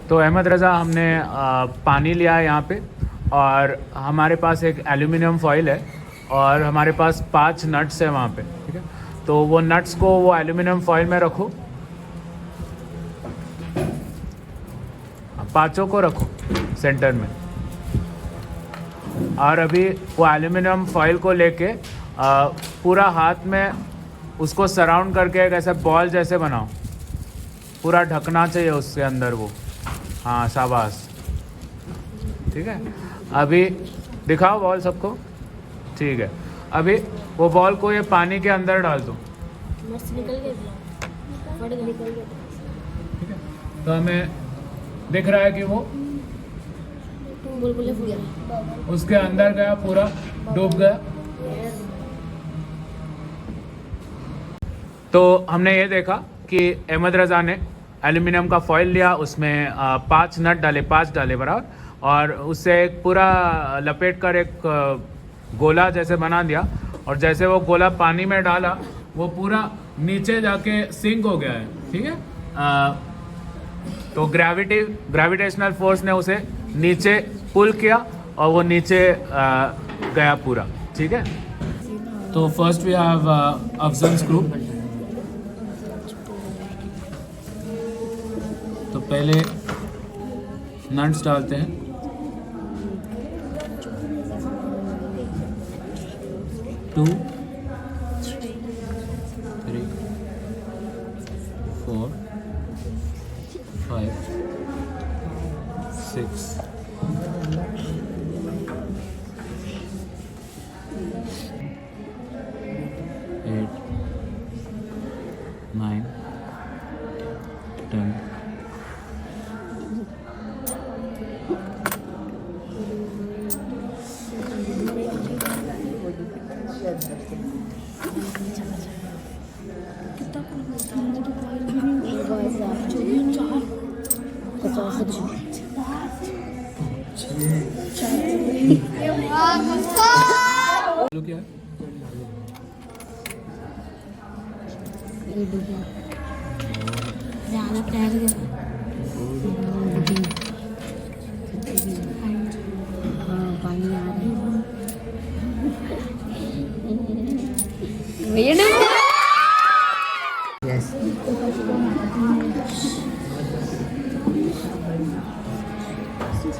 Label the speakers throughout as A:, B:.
A: तो अहमद रज़ा हमने पानी लिया है यहाँ पे, और हमारे पास एक एल्यूमिनियम फॉइल है, और हमारे पास 5 नट्स है वहाँ पे, ठीक है। तो वो नट्स को वो एल्यूमिनियम फॉइल में रखो, 5 को रखो सेंटर में, और अभी वो एल्यूमिनियम फॉइल को लेके पूरा हाथ में उसको सराउंड करके एक ऐसे बॉल जैसे बनाओ, पूरा ढकना चाहिए उसके अंदर वो। हाँ शाबाश, ठीक है। अभी दिखाओ बॉल सबको, ठीक है। अभी वो बॉल को ये पानी के अंदर डाल दो, ठीक है। तो हमें दिख रहा है कि वो उसके अंदर गया, पूरा डूब गया। तो हमने ये देखा कि अहमद रज़ा ने एल्यूमिनियम का फॉइल लिया, उसमें 5 नट डाले, 5 डाले बराबर, और उससे एक पूरा लपेट कर एक गोला जैसे बना दिया, और जैसे वो गोला पानी में डाला वो पूरा नीचे जाके सिंक हो गया है, ठीक है। तो ग्रेविटेशनल फोर्स ने उसे नीचे पुल किया और वो नीचे गया पूरा, ठीक है। तो फर्स्ट वी हैव अफजल स्क्रू। तो पहले नट्स डालते हैं, टू, 3, 4, 5, 6, 8, 9, 10, क्या है?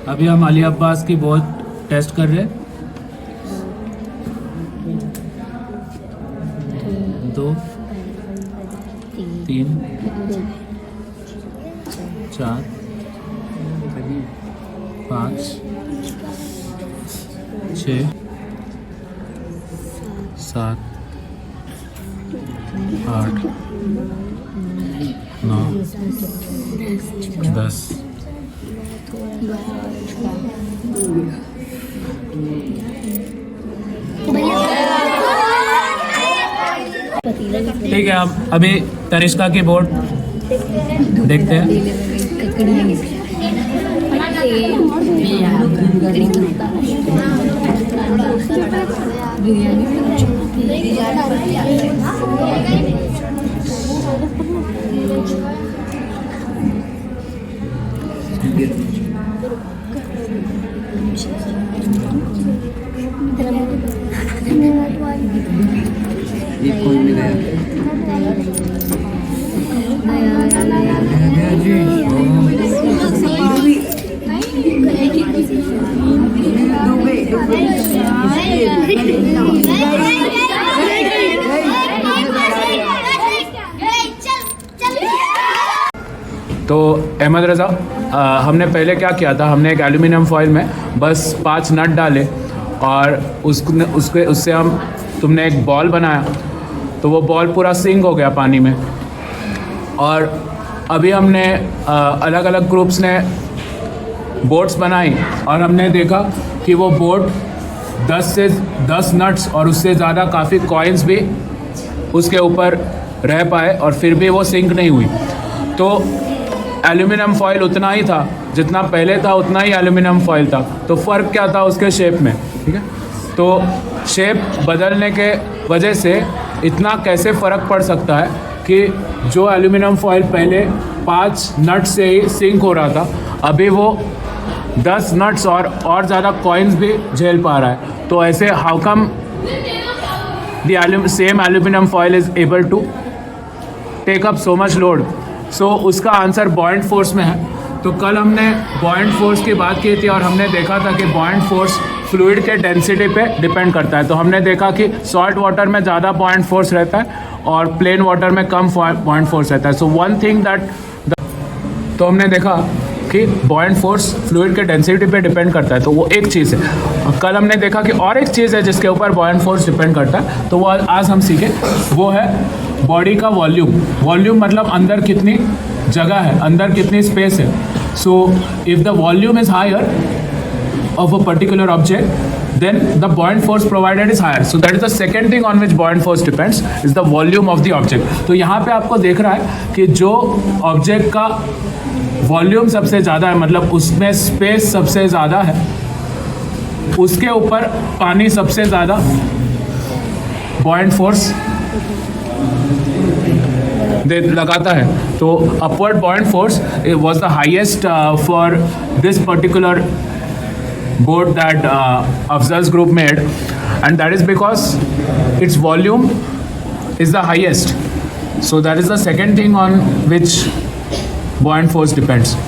A: अभी हम अली अब्बास की बहुत टेस्ट कर रहे हैं। 2, 3, 4, 5, 6, 7, 8, 9, 10। ठीक है, हम अभी तनिष्का की बोर्ड देखते हैं। तो अहमद रज़ा, हमने पहले क्या किया था, हमने एक एल्यूमिनियम फॉइल में बस 5 नट डाले, और उससे तुमने एक बॉल बनाया, तो वो बॉल पूरा सिंक हो गया पानी में। और अभी हमने अलग अलग ग्रुप्स ने बोट्स बनाई, और हमने देखा कि वो बोट 10 नट्स और उससे ज़्यादा काफ़ी कॉइन्स भी उसके ऊपर रह पाए, और फिर भी वो सिंक नहीं हुई। तो एल्यूमिनियम फॉइल उतना ही था जितना पहले था, उतना ही एल्यूमिनियम फॉइल था। तो फ़र्क क्या था उसके शेप में, ठीक है। तो शेप बदलने के वजह से इतना कैसे फ़र्क पड़ सकता है कि जो एल्यूमिनियम फॉइल पहले 5 नट से ही सिंक हो रहा था, अभी वो 10 नट्स और ज़्यादा कॉइन्स भी झेल पा रहा है। तो ऐसे how come the same aluminium foil is able to take up so much load? So उसका आंसर बॉयंट फोर्स में है। तो कल हमने बॉयंट फोर्स की बात की थी और हमने देखा था कि बॉयंट फोर्स फ्लूइड के डेंसिटी पे डिपेंड करता है। तो हमने देखा कि सॉल्ट वाटर में ज़्यादा बॉयंट फोर्स रहता है और प्लेन वाटर में कम बॉयंट फोर्स रहता है। सो वन थिंग दैट, तो हमने देखा कि बॉयंट फोर्स फ्लूइड के डेंसिटी पे डिपेंड करता है, तो वो एक चीज़ है। कल हमने देखा कि और एक चीज़ है जिसके ऊपर बॉयंट फोर्स डिपेंड करता है, तो वो आज हम सीखें। वो है बॉडी का वॉल्यूम। वॉल्यूम मतलब अंदर कितनी जगह है, अंदर कितनी स्पेस है। So if the volume is higher of a particular object, then the buoyant force provided is higher. So that is the second thing on which buoyant force depends, is the volume of the object. तो यहाँ पे आपको देख रहा है कि जो object का वॉल्यूम सबसे ज़्यादा है, मतलब उसमें स्पेस सबसे ज़्यादा है, उसके ऊपर पानी सबसे ज़्यादा buoyant force लगाता है। तो upward buoyant force was the highest for this particular boat that Afzal's group made, and that is because its volume is the highest. So that is the second thing on which buoyant force depends.